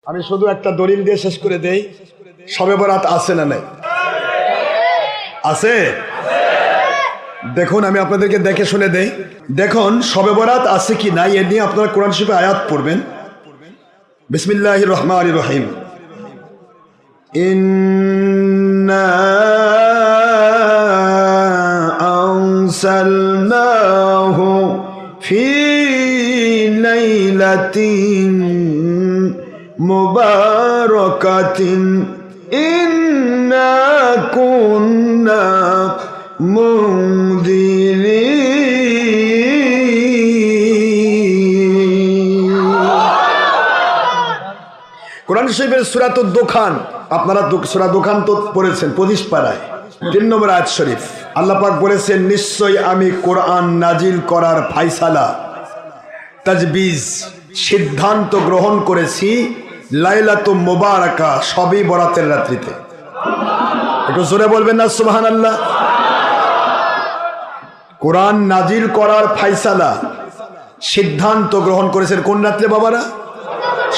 আমি শুধু একটা দলিল দিয়ে শেষ করে দেই, শবে বরাত আছে না নাই? আছে। দেখুন আমি আপনাদেরকে দেখে শুনে দেই। দেখুন শবে বরাত আছে কি নাই এ নিয়ে আপনারা কোরআন শরীফে আয়াত পড়বেন। বিসমিল্লাহির রহমানির রহিম। ইন্না আনসালনাহু ফি লাইলাতিন মুবারাকাতিন ইন্না কুন্না মুনদিরিন। কোরআন শরীফের সূরা দুখান, আপনারা সূরা দুখান তো পড়েছেন 25 পারায় 3 নম্বর আয়াত শরীফ। আল্লাহ পাক বলেছেন, নিশ্চয় আমি কোরআন নাজিল করার ফায়সালা তাজবিজ সিদ্ধান্ত গ্রহণ করেছি লাইলাতুল মুবারাকা শবে বরাতের রাত্রিতে। একটু জোরে বলবেন না সুবহানাল্লাহ। কোরআন নাজিল করার ফায়সালা সিদ্ধান্ত গ্রহণ করেছেন কোন রাত্রে বাবারা?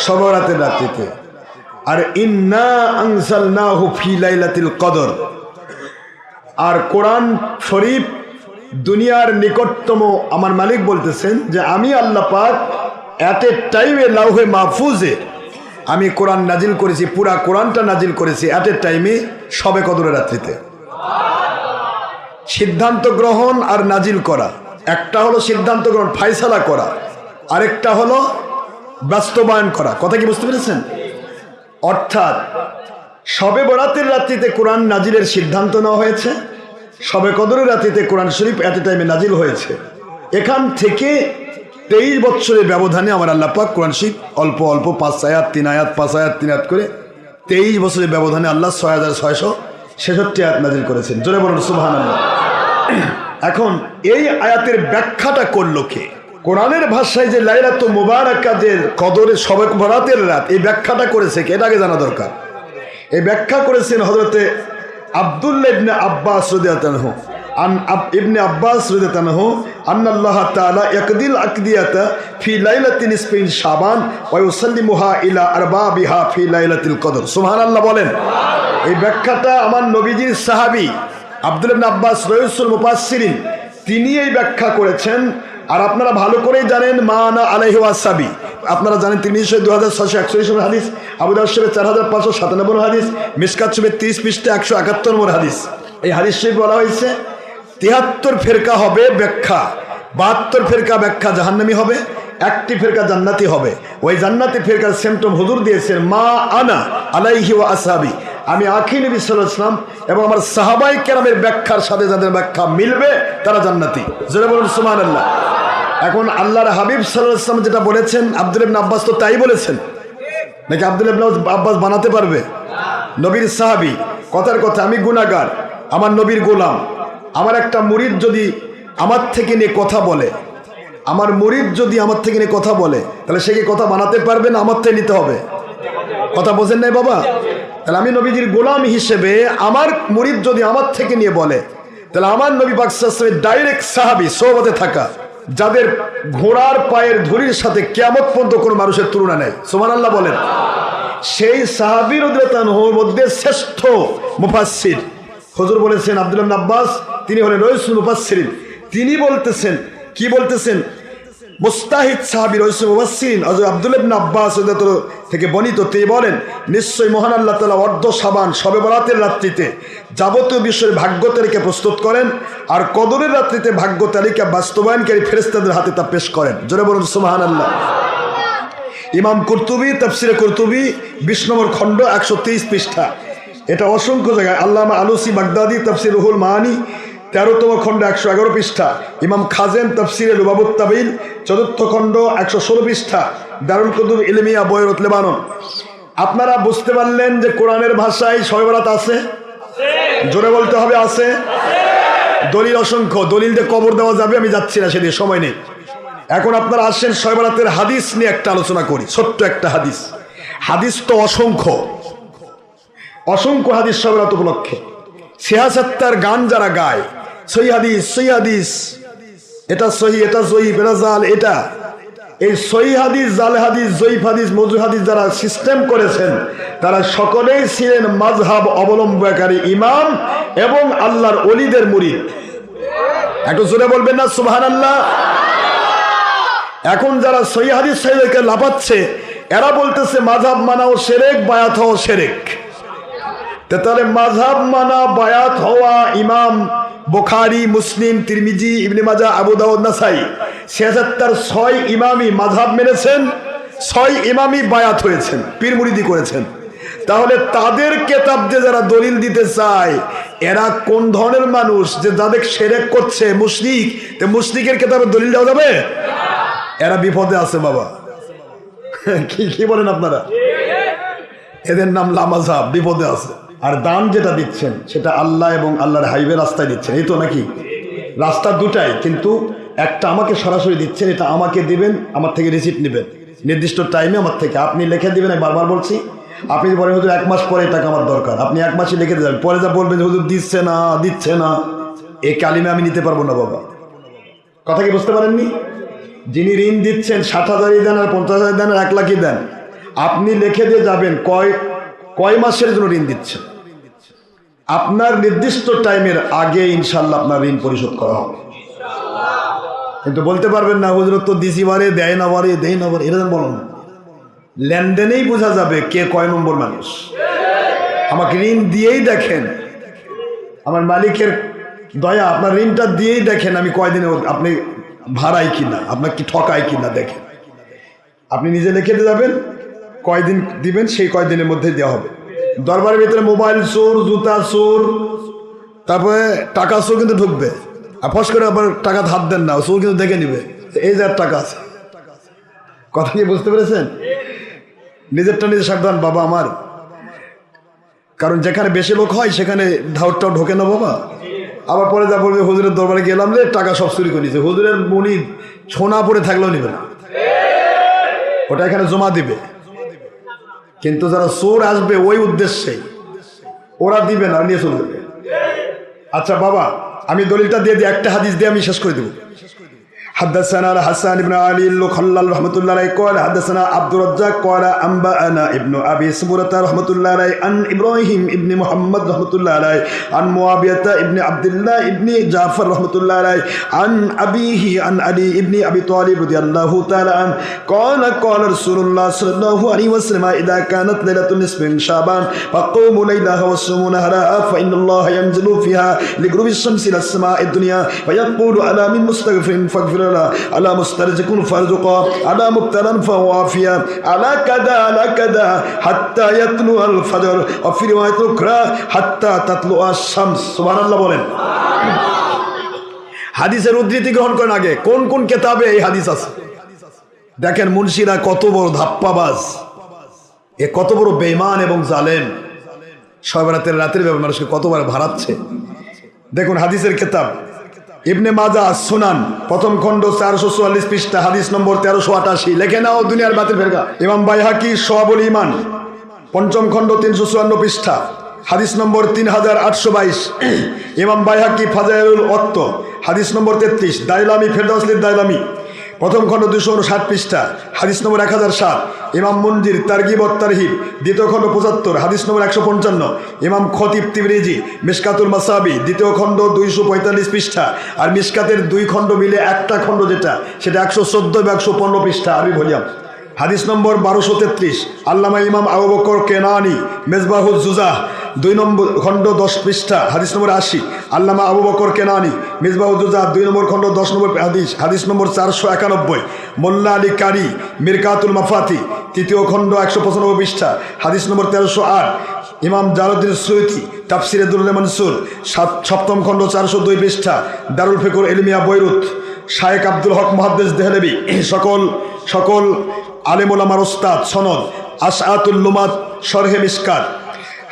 শবে বরাতের রাত্রিতে। আর ইন্না আনজালনাহু ফি লাইলাতিল কদর, আর কোরআন শরীফ দুনিয়ার নিকটতম আমার মালিক বলতেছেন যে আমি আল্লাহ পাক এট এ টাইমে লাউহে মাহফুজে আমি কোরআন নাজিল করেছি, পুরা কোরআনটা নাজিল করেছি এট এ টাইমে শবে কদরের রাত্রিতে। সিদ্ধান্ত গ্রহণ আর নাজিল করা, একটা হলো সিদ্ধান্ত গ্রহণ ফায়সালা করা, আরেকটা হলো বাস্তবায়ন করা। কথা কি বুঝতে পেরেছেন? অর্থাৎ শবে বরাতের রাত্রিতে কোরআন নাজিলের সিদ্ধান্ত নেওয়া হয়েছে, শবে কদরের রাত্রিতে কোরআন শরীফ এট এ টাইমে নাজিল হয়েছে। এখান থেকে 23 বছরের ব্যবধানে আমার আল্লাহ পাক কোরআন শরীফ অল্প অল্প 5 আয়াত 3 আয়াত 5 আয়াত 3 আয়াত করে 23 বছরের ব্যবধানে আল্লাহ 6666 আয়াত নাজিল করেছেন। জোরে বলুন সুবহানাল্লাহ। এখন এই আয়াতের ব্যাখ্যাটা করলো কে? কোরআনের ভাষায় যে লাইলাতুল মুবারাকা যে কদরের শবে বরাতের রাত, এই ব্যাখ্যাটা করেছে কে? এটা আগে জানা দরকার। এই ব্যাখ্যা করেছেন হযরতে আব্দুল্লাহ ইবনে আব্বাস রাদিয়াল্লাহু আনহু। আন ইবনে আব্বাস রাদিয়াল্লাহু আনহু আন্নাল্লাহ তাআলা ইয়াকদিল আকদিয়াতা ফি লাইলাতিন নিসফিন শাবান ওয়া ইউসাল্লিমুহা ইলা আরবাবিহা ফি লাইলাতিল কদর। সুবহানাল্লাহ বলেন। এই ব্যাখ্যাটা আমার নবীজির সাহাবী আব্দুল্লাহ ইবনে আব্বাস রাইসুল মুফাসসিরিন তিনি এই ব্যাখ্যা করেছেন। আর আপনারা ভালো করেই জানেন মানা আলাইহি ওয়াসাবি, আপনারা জানেন তিরমিজি শরীফ 2641 নম্বর হাদিস, আবু দাউদ শরীফ 4597 নম্বর হাদিস, মিশকাত শরীফ 30 পৃষ্ঠা 171 নম্বর হাদিস। এই হাদিস শরীফ বলা হয়েছে 73 ফেরকা হবে ব্যাখ্যা, 72 ফেরকা ব্যাখ্যা জাহান্নামী হবে, 1টি ফেরকা জান্নাতি হবে। ওই জান্নাতি ফেরকার সিম্পটম হুজুর দিয়েছেন মা আনা আলাইহি ওয়া আসহাবি, আমি আখি নবী সাল্লাল্লাহু আলাইহি ওয়াসাল্লাম এবং আমার সাহাবায়ে কেরামের ব্যাখ্যার সাথে যাদের ব্যাখ্যা মিলবে তারা জান্নাতি। জোরে বলুন সুবহানাল্লাহ। এখন আল্লাহর হাবিব সাল্লাল্লাহু আলাইহি ওয়াসাল্লাম যেটা বলেছেন, আব্দুল্লাহ ইবনে আব্বাস তো তাই বলেছেন নাকি? আব্দুল্লাহ ইবনে আব্বাস বানাতে পারবে? নবীর সাহাবী, কথার কথা আমি গুনাহগার, আমার নবীর গোলাম। আমার একটা মুরিদ যদি আমার থেকে নিয়ে কথা বলে, আমার মুরিদ যদি আমার থেকে নিয়ে কথা বলে, তাহলে সে কি কথা বানাতে পারবে না আমার থেকে নিতে হবে? কথা বোঝেন নাই বাবা? তাহলে আমি নবীজির গোলাম হিসেবে আমার মুরিদ যদি আমার থেকে নিয়ে বলে, তাহলে আমার নবী পাক সাল্লাল্লাহু আলাইহি ওয়াসাল্লামের ডাইরেক্ট সাহাবী সোহবতে থাকা, যাদের ঘোড়ার পায়ের ধুলির সাথে কিয়ামত পর্যন্ত কোনো মানুষের তুলনা নেই, সুবহানাল্লাহ বলেন, সেই সাহাবী রাদিয়াল্লাহু আনহুর মধ্যে শ্রেষ্ঠ মুফাসসির হুজুর বলেছেন আব্দুল্লাহ ইবনে আব্বাস, তিনি হলেন রাইসুল মুফাসসিরিন। তিনি বলতেছেন, কি বলতেছেন? মুস্তাহিদ সাহাবী রাইসুল মুফাসসিরিন হযরত আব্দুল্লাহ ইবনে আব্বাস রাদিয়াল্লাহু থেকে বর্ণিত, তিনি বলেন নিশ্চয়ই মহান আল্লাহ তাআলা অর্ধ শাবান শবে বরাতের রাত্রিতে যাবতীয় বিষয়ের ভাগ্য তালিকা প্রস্তুত করেন, আর কদরের রাত্রিতে ভাগ্য তালিকা বাস্তবায়নকারী ফেরেশতাদের হাতে তা পেশ করেন। জোরে বলুন সুবহানাল্লাহ। ইমাম কুরতুবী তাফসিরে কুরতুবী 20 নম্বর খণ্ড 123 পৃষ্ঠা, এটা অসংখ্য জায়গায়। আল্লামা আলুসি বাগদাদি তাফসির রুহুল মাআনি 13তম খণ্ড 111 পৃষ্ঠা, ইমাম খাজেন তাফসিরে লুবাবুত তাবিল 4th খণ্ড 116 পৃষ্ঠা, দারুল কুতুব ইলমিয়া বৈরুত লেবানন। আপনারা বুঝতে পারলেন যে কোরআনের ভাষায় শবে বরাত আছে? জোরে বলতে হবে আছে। দলিল অসংখ্য, দলিল দিয়ে কবর দেওয়া যাবে, আমি যাচ্ছি না, সেদিকে সময় নেই। এখন আপনারা আসেন শবে বরাতের হাদিস নিয়ে একটা আলোচনা করি, ছোট্ট একটা হাদিস। হাদিস তো অসংখ্য অসংখ্য হাদিস শবে বরাত উপলক্ষে। সিয়াসাত্তার গান যারা গায়, সহি হাদিস, এটা সহি, এটা জয়ীফ, এটা জাল, এটা এই সহিহ হাদিস, জাল হাদিস, জয়ীফ হাদিস, মওযূ হাদিস যারা সিস্টেম করেছেন তারা সকলেই ছিলেন মাযহাব অবলম্বনকারী ইমাম এবং আল্লাহর ওলিদের মুরিদ। একটু জোরে বলবেন না সুবহানাল্লাহ। এখন যারা সহিহ হাদিস সাহেবকে লাফাচ্ছে এরা বলতেছে মাযহাব মানাও শিরক, বায়াত হওয়া শিরক। তাহলে মাযহাব মানা, বায়াত হওয়া, ইমাম বুখারী, মুসলিম, তিরমিজি, ইবনে মাজাহ, আবু দাউদ, নাসাই 76 ইমামই মাযহাব মেনেছেন, 6 ইমামই বায়াত হয়েছেন, পীর মুরিদি করেছেন। তাহলে তাদের কেতাব দিয়ে যারা দলিল দিতে চায় এরা কোন ধরনের মানুষ যে যাদের শিরক করছে মুশরিক, তে মুশরিকের কেতাবে দলিল দেওয়া যাবে? এরা বিপদে আছে বাবা। কি বলেন আপনারা? এদের নাম লামাযহাব, বিপদে আছে। আর দান যেটা দিচ্ছেন সেটা আল্লাহ এবং আল্লাহর হাইবে রাস্তায় দিচ্ছেন, এই তো নাকি? রাস্তা দুটাই, কিন্তু একটা আমাকে সরাসরি দিচ্ছেন, এটা আমাকে দিবেন, আমার থেকে রিসিপ্ট নেবেন নির্দিষ্ট টাইমে আমার থেকে, আপনি লিখে দিবেন। আমি বারবার বলছি, আপনি বলেন হুজুর 1 মাস পরে টাকা আমার দরকার, আপনি 1 মাসই লিখে দেবেন, পরে যা বলবেন হুজুর দিচ্ছে না, এই কালিমে আমি নিতে পারবো না বাবা। কথা কি বুঝতে পারেননি? যিনি ঋণ দিচ্ছেন 60,000 দেন আর 50,000 দেন আর 1 লাখই দেন, আপনি লিখে দিয়ে যাবেন কয় মাসের জন্য ঋণ দিচ্ছেন। আপনার নির্দিষ্ট টাইমের আগে ইনশাল্লাহ আপনার ঋণ পরিশোধ করা হবে। কিন্তু বলতে পারবেন না হুজুর তো দিছি বারে, দেয় না বারে, দেয় না বারে, এরকম বলো না। লেনদেনেই বোঝা যাবে কে কয় নম্বর মানুষ। আমাকে ঋণ দিয়েই দেখেন, আমার মালিকের দয়া, আপনার ঋণটা দিয়েই দেখেন আমি কয়দিনে আপনি ভাড়াই কিনা, আপনার কি ঠকাই কিনা দেখেন। আপনি নিজে লিখে দিয়ে যাবেন, কয়দিন দিবেন সেই কয়দিনের মধ্যে দেওয়া হবে। দরবারের ভিতরে মোবাইল চোর, জুতা চোর, তারপরে টাকা চোর কিন্তু ঢুকবে, আর ফস করে আবার টাকা হাত দেন না, চোর কিন্তু দেখে নিবে এই যে টাকা আছে। কথা কি বুঝতে পেরেছেন? নিজেরটা নিজে সাবধান বাবা আমার, কারণ যেখানে বেশি লোক হয় সেখানে ঢাউটটাও ঢোকে না বাবা। আবার পরে যা বলবে হুজুরের দরবারে গেলাম রে, টাকা সব চুরি করে নিয়েছে, হুজুরের মনি সোনা পরে থাকলেও নিবে না, ওটা এখানে জমা দিবে। কিন্তু যারা চোর আসবে ওই উদ্দেশ্যে, ওরা দিবে না, নিয়ে চলে যাবে। আচ্ছা বাবা, আমি দলিলটা দিয়ে দিই, একটা হাদিস দিয়ে আমি শেষ করে দেবো। حدثنا الحسن بن علي الخلال رحمة الله عليه قال حدثنا عبد الرزاق قال أنبأنا ابن أبي سبرة رحمة الله عليه عن إبراهيم ابن محمد رحمة الله عليه عن معاوية ابن عبد الله ابن جعفر رحمة الله عليه عن أبيه عن علي ابن أبي طالب رضي الله تعالى عنه قال رسول الله صلى الله عليه وسلم إذا كانت ليلة النصف من شعبان فقوموا ليلها وصوموا نهارها فإن الله ينزل فيها لغروب الشمس إلى السماء الدنيا فيقول ألا من مستغفر فاغفر على مسترزق فارزقا على مبتلا فوافيا على كذا حتى يطلع الفجر وفي رواية أخرى حتى تطلع الشمس سبحان الله বলেন। হাদিসের উদ্ধৃতি গ্রহণ করার আগে কোন কোন কিতাবে এই হাদিস আছে দেখেন। মুন্সিরা কত বড় ধাপ্পাবাজ, এ কত বড় বেঈমান এবং জালেম, সব রাতের ব্যাপারে মানুষকে কতবার ভাড়াচ্ছে। দেখুন হাদিসের কিতাব ইবনে মাজাহ সুনান প্রথম খণ্ড 444 পৃষ্ঠা, হাদিস নম্বর 1388, লেখে নাও দুনিয়ার বাতিল ফেরকা। ইমাম বাইহাকি শুআবুল ঈমান পঞ্চম খণ্ড 354 পৃষ্ঠা, হাদিস নম্বর 3822। ইমাম বাইহাকি ফাজাইলুল ওয়াক্ত হাদিস নম্বর 33। দাইলামি ফেরদাউসলিদ দাইলামি প্রথম খণ্ড 259 পৃষ্ঠা, হাদিস নম্বর 1007। ইমাম মুনজির তারগিব ওয়াত তারহিব দ্বিতীয় খণ্ড 75, হাদিস নম্বর 155। ইমাম খতিব তিবরিজি মিশকাতুল মাসাবি দ্বিতীয় খণ্ড 245 পৃষ্ঠা, আর মিশকাতের 2 খণ্ড মিলে একটা খণ্ড যেটা সেটা 114 বা 115 পৃষ্ঠা আরবি ভলিউম, হাদিস নম্বর 1233। আল্লামা ইমাম আবু বকর কেনানি মেজবাহুজ জুজাহ 2 নম্বর খণ্ড 10 পৃষ্ঠা, হাদিস নম্বর 80। আল্লামা আবু বকর কেনানি মেজবাহুজ জুজাহ 2 নম্বর খণ্ড 10 নম্বর হাদিস নম্বর 491। মোল্লা আলী কারি মিরকাতুল মাফাতি তৃতীয় খণ্ড 195 পৃষ্ঠা, হাদিস নম্বর 1308। ইমাম জালালউদ্দিন সুয়ুতি তাফসিরে দুরুল মানসুর সপ্তম খণ্ড 402 পৃষ্ঠা, দারুল ফিকুর ইলমিয়া বৈরুত শায়েখ আব্দুল হক মুহাদ্দিস দেহলভী সকল আলেম ওলামার ওস্তাদ সনদ আশআতুল লুমাত শরহে মিশকাত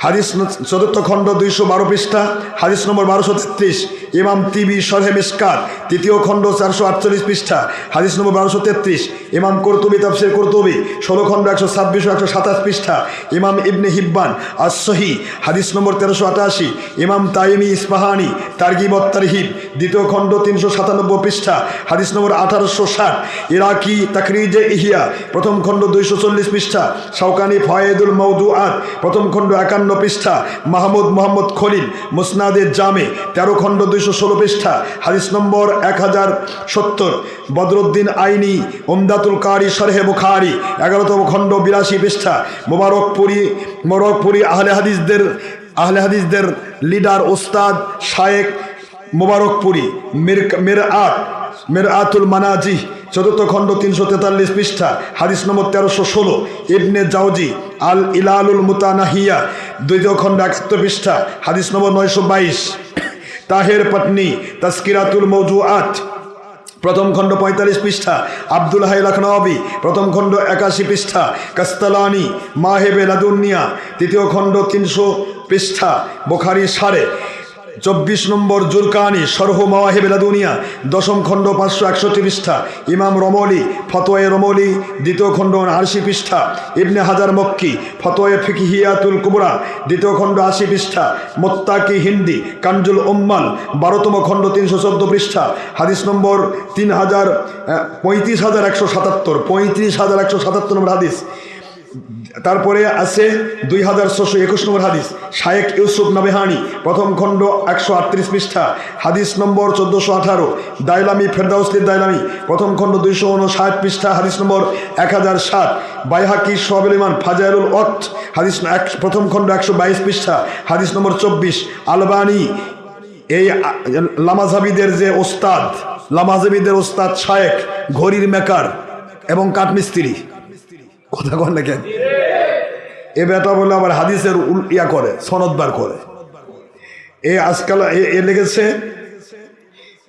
হাদিস চতুর্থ খণ্ড 212 পৃষ্ঠা, হাদিস নম্বর 1233। ইমাম তিবি শরহে মিশকাত তৃতীয় খণ্ড 448 পৃষ্ঠা হাদিস নম্বর 1233। ইমাম কুরতুবী তাফসীর কুরতুবী 16 খণ্ড 126 ও 127 পৃষ্ঠা। ইমাম ইবনে হিব্বান আস-সহিহ হাদিস নম্বর 1388। ইমাম তাইমি ইসফাহানি তারগিব ওয়াত তারহিব দ্বিতীয় খণ্ড 397 পৃষ্ঠা হাদিস নম্বর 1860। ইরাকি তাকরিজে ইহিয়া প্রথম খণ্ড 240 পৃষ্ঠা। শাওকানি ফায়েদুল মাওদুআত প্রথম খণ্ড 51 পৃষ্ঠা। মাহমুদ মোহাম্মদ খলিল মুসনাদে জামে 13 খণ্ড 216 পৃষ্ঠা হাদিস নম্বর 1070। বদরুদ্দিন আইনি উমদাতুল কারি শরহে বুখারী 11তম খণ্ড 82 পৃষ্ঠা। মোবারকপুরি আহলে হাদিসদের লিডার ওস্তাদ শায়েখ মোবারকপুরি মিরআতুল মানাজিহ 4th খণ্ড 343 পৃষ্ঠা হাদিস নম্বর 1316। ইবনে জাওজি আল ইলালুল মুতানাহিয়া 2য় খণ্ড 71 পৃষ্ঠা হাদিস নম্বর 922। তাহের পাটনি তাজকিরাতুল মওজুআত প্রথম খণ্ড 45 পৃষ্ঠা। আব্দুল হাই লখনবী প্রথম খণ্ড 81 পৃষ্ঠা। কাস্তালানি মাহেবে লাদুনিয়া 3য় খণ্ড 300 পৃষ্ঠা বুখারী সারে 24 নম্বর। জুরকানি শরহ মাওয়াহিবে লাদুনিয়া 10ম খণ্ড 561 পৃষ্ঠা। ইমাম রমলি ফতোয়া রমলি 2য় খণ্ড 80 পৃষ্ঠা। ইবনে হাজার মক্কি ফতোয়া ফিকহিয়াতুল কুবরা 2য় খণ্ড 80 পৃষ্ঠা। মুত্তাকি হিন্দি কানজুল উম্মাল 12তম খণ্ড 314 পৃষ্ঠা হাদিস নম্বর 35177 নম্বর হাদিস। তারপরে আছে 2621 নম্বর হাদিস। শায়েখ ইউসুফ নবেহানি প্রথম খণ্ড 138 পৃষ্ঠা হাদিস নম্বর 1418। দাইলামি ফেরদাউসলি দাইলামি প্রথম খণ্ড 259 পৃষ্ঠা হাদিস নম্বর 1007। বাইহাকি শুআবুল ঈমান ফাজাইলুল ওয়াক্ত হাদিস প্রথম খণ্ড 122 পৃষ্ঠা হাদিস নম্বর 24। আলবানি এই লামাজাবিদের ওস্তাদ শায়েখ ঘড়ির মেকার এবং কাঠমিস্ত্রি কথা কন না কেন? এ বেটা বলে আবার হাদিসের ইয়া করে সনদ বার করে। এ আজকাল এ লেগেছে,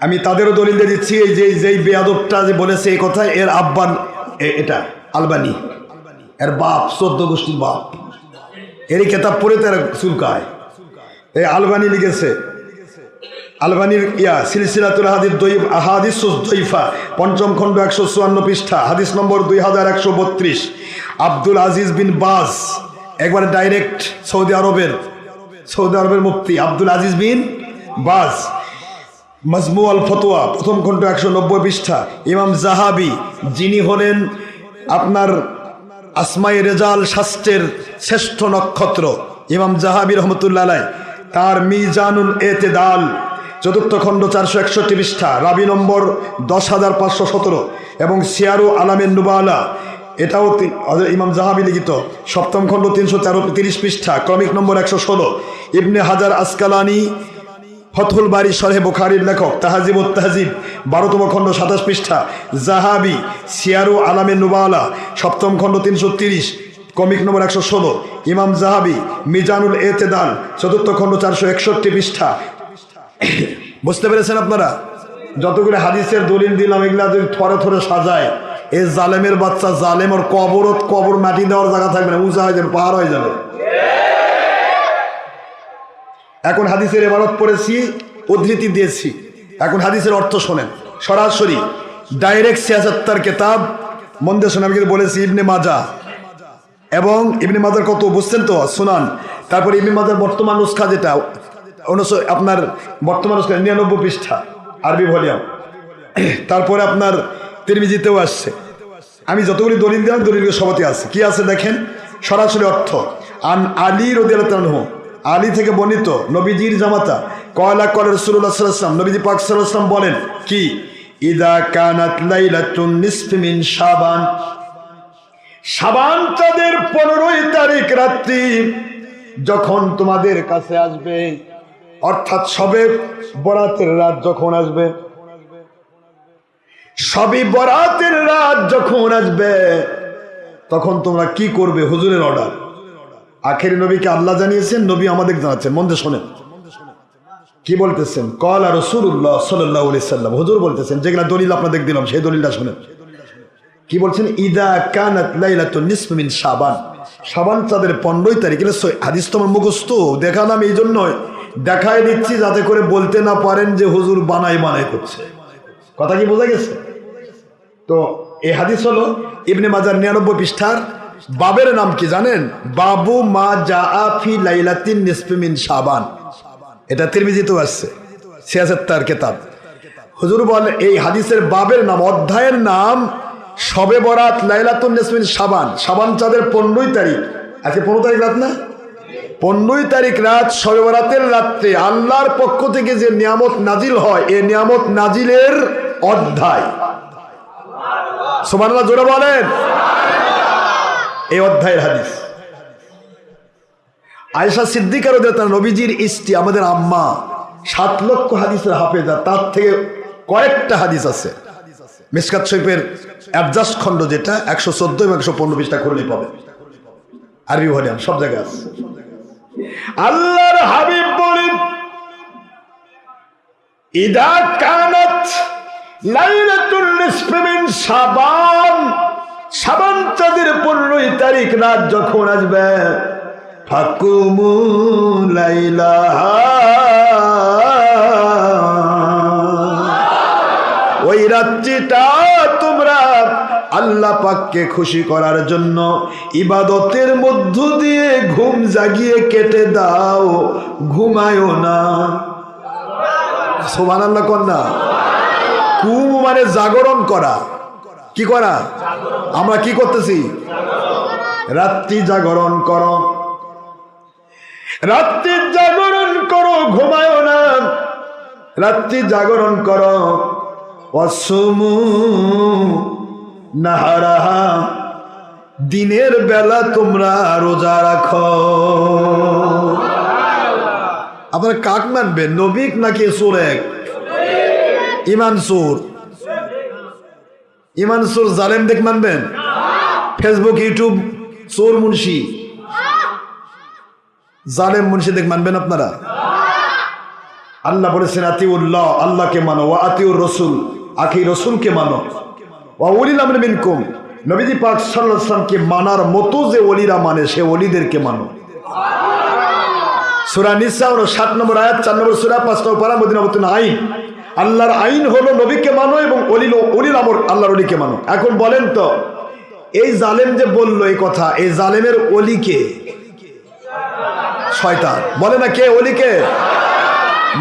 আমি তাদেরও দলিল দিয়ে দিচ্ছি। এই যেই বেয়াদবটা যে বলেছে এই কথা, এর আব্বান এটা আলবানি, এর বাপ 14 গোষ্ঠীর বাপ। এরই কেতাব পড়ে তার চুলকায়। এই আলবানি লিখেছে, আলবানির সিলসিলাতুল আহাদিস দইফা 5ম খণ্ড 154 পৃষ্ঠা হাদিস নম্বর 2132। আব্দুল আজিজ বিন বাজ একবার ডাইরেক্ট সৌদি আরবের মুফতি আব্দুল আজিজ বিন বাজ মাজমু আল ফতোয়া প্রথম খণ্ড 190 পৃষ্ঠা। ইমাম জাহাবি যিনি হলেন আপনার আসমাই রেজাল শাস্ত্রের শ্রেষ্ঠ নক্ষত্র, ইমাম জাহাবি রহমতুল্লাহ আলাইহ তার মিজানুল এতেদাল 4th খণ্ড 461 পৃষ্ঠা রাবি নম্বর 10517 এবং সিয়ারু আলামের নুবালা এটাও ইমাম জাহাবি লিখিত 7ম খণ্ড 330 পৃষ্ঠা ক্রমিক নম্বর 116। ইবনে হাজার আসকালানি ফতহুল বারি শরহে বুখারীর লেখক তাহজিবুত তাহজিব 12তম খণ্ড 27 পৃষ্ঠা। জাহাবি সিয়ারু আলামের নুবালা 7ম খণ্ড 330 ক্রমিক নম্বর 116। ইমাম জাহাবি মিজানুল এতেদাল 4th খণ্ড 461 পৃষ্ঠা। বুঝতে পেরেছেন আপনারা? যতগুলো হাদিসের দলিল দিলাম এগুলা যদি থরে থরে সাজায়, এই জালেমের বাচ্চা জালেম ওর কবর মাটি দেওয়ার জায়গা থাকবে না, উঁচা হয়ে যাবে, পাহাড় হয়ে যাবে। এখন হাদিসের ইবারত পড়েছি, উদ্ধৃতি দিয়েছি, এখন হাদিসের অর্থ শোনেন সরাসরি ডাইরেক্ট 76 কেতাব মন্দে শোনেন। আমি কিন্তু বলেছি ইবনে মাজা এবং ইবনে মাজার কত বুঝছেন তো, সুনান। তারপর ইবনে মাজার বর্তমান নুসখা যেটা আপনার বর্তমান 99 পৃষ্ঠা আরবি ভলিউম। তারপরে আপনার তিরমিজিতেও আসছে। আমি যতগুলি দলিল দিলাম দলিলগুলো সবতে আছে। কি আছে দেখেন সরাসরি অর্থ। আন আলী রাদিয়াল্লাহু আনহু, আলী থেকে বর্ণিত নবীজির জামাতা কয়লা কলে রাসূলুল্লাহ সাল্লাল্লাহু আলাইহি ওয়াসাল্লাম, নবীজি পাক সাল্লাল্লাহু আলাইহি ওয়াসাল্লাম বলেন কি, ইদা কানাত লাইলাতুন নিসফি মিন শাবান, শাবান চাঁদের 15 তারিখ রাত্রি যখন তোমাদের কাছে আসবে, অর্থাৎ সবে বরাতের রাত যখন আসবে, সবে বরাতের রাত যখন আসবে তখন তোমরা কি করবে? হুজুরের অর্ডার। আখেরি নবীকে আল্লাহ জানিয়েছেন, নবী আমাদের জানাচ্ছেন। মন দিয়ে শোনেন কি বলতেছেন। ক্বালা রাসূলুল্লাহ সাল্লাল্লাহু আলাইহি সাল্লাম, হুজুর বলতেছেন, যেগুলা দলিল আপনাদের দিলাম সেই দলিলটা শোনেন। কি বলছেন? ইদা কানাত লাইলাতুন নিসফি মিন শাবান, শাবান চাঁদের 15 তারিখ। হাদিস তোমার মুখস্থ দেখালাম এই জন্য দেখায় দিচ্ছি যাতে করে বলতে না পারেন যে হুজুর বানাই করছে। কথা কি বোঝা গেছে? তো এই হাদিস হলো ইবনে মাজার 99 পৃষ্ঠার বাবের নাম কি জানেন? বাবু মা জাআ ফি লাইলাতিন নিসফি মিন শাবান। এটা তিরমিজিতেও আসছে, 76 কিতাব। হুজুর বলে এই হাদিসের বাবের নাম, অধ্যায়ের নাম শবে বরাত লাইলাতুন নিসফি মিন শাবান। শাবান চাঁদের 15 তারিখ, আজকে 15 তারিখ রাত না? 15 তারিখ রাত শবে বরাতের রাত্রে আল্লাহর পক্ষ থেকে যে নিয়ামত নাজিল হয়, এই নিয়ামত নাজিলের অধ্যায়। সুবহানাল্লাহ জোরে বলেন। এই অধ্যায়ের হাদিস আয়েশা সিদ্দিকা রাদিয়াল্লাহু তাআলা, নবীজির স্ত্রী, আমাদের আম্মা, 7 লক্ষ হাদিসের হাফেজা। তার থেকে কয়েকটা হাদিস আছে মিশকাত শরীফের অ্যাডজাস্ট খণ্ড, যেটা 114 এবং 115 পৃষ্ঠা করলেই পাবেন, আরবি ভলিউম সব জায়গায় আছে। আল্লাহর হাবিব বলেন, ইদা কানাত লাইলাতুল নিসফি মিন শাবান, শাবান চাঁদের 15 তারিখ রাত যখন আসবে, ফাকুমু লাইলাহা, ওই রাত্রিটা তোমরা আল্লাহ পাককে খুশি করার জন্য ইবাদতের মধ্য দিয়ে ঘুম জাগিয়ে কেটে দাও, ঘুমায়ও না। সুবহানাল্লাহ কন্যা। কুম মানে জাগরণ করা। কি করা? আমরা কি করতেছি? রাত্রি জাগরণ করো, রাত্রি জাগরণ করো, ঘুমায়ও না, রাত্রি জাগরণ করো। ওয়াসুমু নাহারাহা, দিনের বেলা তোমরা রোজা রাখো। আপনারা কাক মানবেন, নবিক নাকি সুরেক? ইমান সুর, ইমান সুর জালেম দেখ মানবেন? ফেসবুক ইউটিউব চোর মুন্সি, জালেম মুন্সি দেখ মানবেন আপনারা? আল্লাহ বলেছেন আতিউল্লাহ, আল্লাহকে মানো, ওয়া আতিউর রাসূল, আখি রাসূলকে মানো, ওয়া উলিল আমরি মিনকুম, নবীজি পাক সাল্লাল্লাহু আলাইহি ওয়াসাল্লামকে মানার মতো যে ওলিরা মানে সে ওলিদেরকে মানো। সূরা নিসা 7 নম্বর আয়াত, 4 নম্বর সূরা, 5 নম্বর পারা, মদিনাতুল আইন। আল্লাহর আইন হলো নবীকে মানো এবং ওলিল আমর আল্লাহর ওলিকে মানো। এখন বলেন তো, এই জালেম যে বললো এই কথা, এই জালেমের ওলিকে? শয়তান। বলে না কে ওলিকে?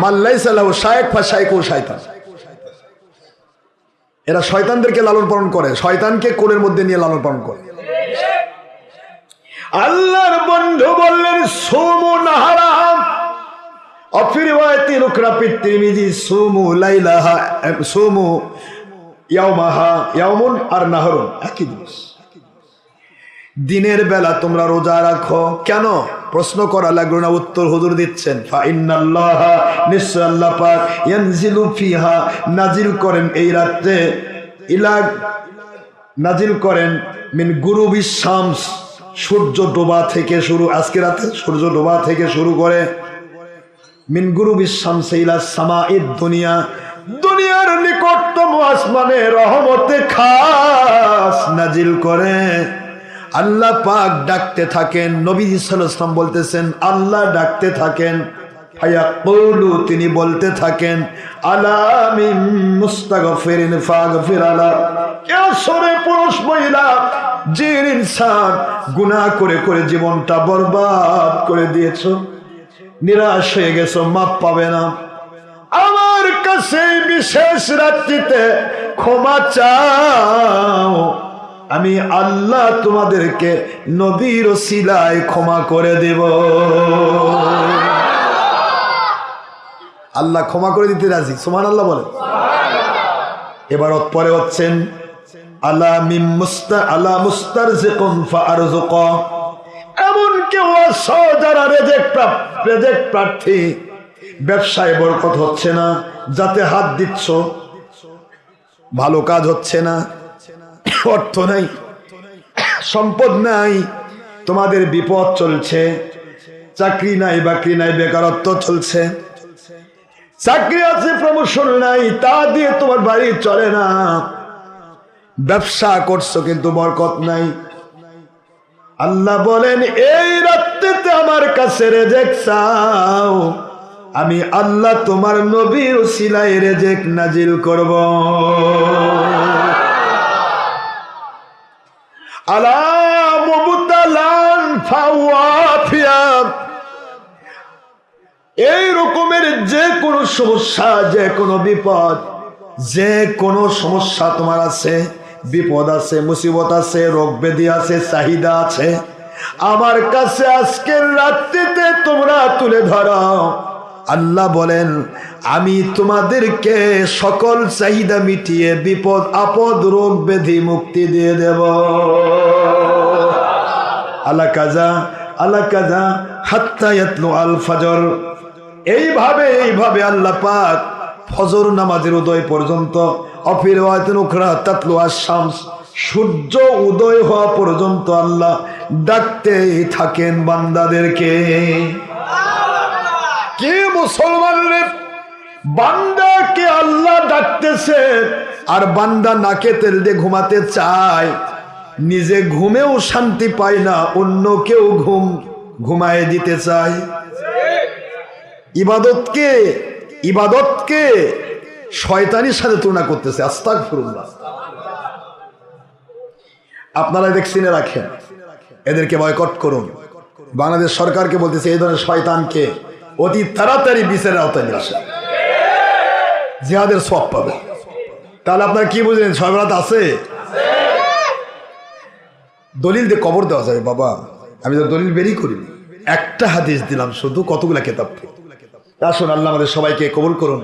মাল্লাইসা লাহু শাইখ ফাশাইকু শায়তান। এরা শয়তানদেরকে লালন পালন করে, শয়তানকে কোলের মধ্যে নিয়ে লালন পালন করে। আল্লাহর বন্ধু বললেন সুমু নাহারাহা, অফি রিওয়ায়াতি উখরা ফি তিরমিজি সুমু লাইলাহা, সুমু ইয়াওমাহা, ইয়াউমুন আর নাহরুন একই জিনিস। দিনের বেলা তোমরা রোজা রাখো। কেন? প্রশ্ন করা লাগলো না, উত্তর হুজুর দিচ্ছেন। ফা ইন্নাল্লাহা, নিশ্চয় আল্লাহ পাক, ইয়ানজিলু ফিহা, নাজিল করেন এই রাতে, ইলা, নাজিল করেন মিন গুরুবিশ শামস, সূর্য ডোবা থেকে শুরু, আজকে রাতে সূর্য ডোবা থেকে শুরু করে, মিন গুরুবিশ শামস ইলা সামাইদ দুনিয়া, দুনিয়ার নিকটতম আসমানে রহমতে খাস নাজিল করে। আল্লাহ পাক ডাকতে থাকেন, নবী সাল্লাল্লাহু আলাইহি ওয়াসাল্লাম বলতেছেন আল্লাহ ডাকতে থাকেন, ফায়াকুলু, তিনি বলতে থাকেন, আলা মিন মুস্তাগফিরিন ফাগফির আলা, কে সরে পুরুষ মহিলা জিন ইনসান গুনাহ করে করে জীবনটা বরবাদ করে দিয়েছো, নিরাশ হয়ে গেছো, মাপ পাবে না, আমার কাছে বিশেষ রাত্রিতে ক্ষমা চাও, আমি আল্লাহ তোমাদেরকে নবীর ওসিলায় ক্ষমা করে দেব। আল্লাহ ক্ষমা করে দিতে রাজি, সুবহানাল্লাহ বলে। এবার পরে হচ্ছেন আলা মিম মুস্তা আলা মুস্তারজিকুন ফারযুক, এমন কেউ আছে যারা রেজেক প্রার্থী, ব্যবসায় বরকত হচ্ছে না, যাতে হাত দিচ্ছ, ভালো কাজ হচ্ছে না, অর্থ নাই, সম্পদ নাই, তোমাদের বিপদ চলছে, চাকরি নাই, বাকরি নাই, বেকারত্ব চলছে, চাকরি আছে প্রমোশন নাই, তা দিয়ে তোমার বাড়ি চলে না, ব্যবসা করছো কিন্তু বরকত নাই। আল্লাহ বলেন এই রাত্রিতে আমার কাছে রেজেক চাও, আমি আল্লাহ তোমার নবীর উসিলায় রিজিক নাজিল করব। আলা মুবতালান ফাওয়াফিয়া, এই রকমের যে কোনো সমস্যা, যে কোনো বিপদ, যে কোনো সমস্যা তোমার আছে, বিপদ আছে, মুসিবত আছে, রোগ ব্যাধি আছে, চাহিদা আছে, আমার কাছে আজকের রাত্রিতে তোমরা তুলে ধরো। আল্লাহ বলেন আমি তোমাদেরকে সকল চাহিদা মিটিয়ে বিপদ আপদ রোগ ব্যাধি মুক্তি দিয়ে দেব। আলা কাজা আলা কাজা হাত্তা ইয়াতলু আল ফজর। এইভাবে আল্লাহ পাক ফজর নামাজের উদয় পর্যন্ত, অফি রিওয়ায়াতিন উখরা তাতলু আশ-শামস, সূর্য উদয় হওয়া পর্যন্ত আল্লাহ ডাকতেই থাকেন বান্দাদেরকে। কে মুসলমান রে, বান্দাকে আল্লাহ ডাকতেছে, আর বান্দা নাকে তেল দিয়ে ঘুমাতে চায়, নিজে ঘুমেও শান্তি পায় না, অন্য কেউ ঘুমায় দিতে চায়। ইবাদতকে শয়তানির সাথে তুলনা করতেছে। আস্তাগফিরুল্লাহ। আপনারা দেখছিনে রাখেন, এদেরকে বয়কট করুন। বাংলাদেশ সরকারকে বলতেছে এই ধরনের শয়তানকে অতি তাড়াতাড়ি বিচারের আওতায় নিয়ে আসে, জিহাদের সওয়াব পাবে। তাহলে আপনারা কি বুঝলেন? সয়বরাত আছে, দলিল দিয়ে কবর দেওয়া যাবে। বাবা আমি তো দলিল বেরি করিনি, একটা হাদিস দিলাম শুধু, কতগুলা কেতাব। আসুন আল্লাহ আমাদের সবাইকে কবুল করুন।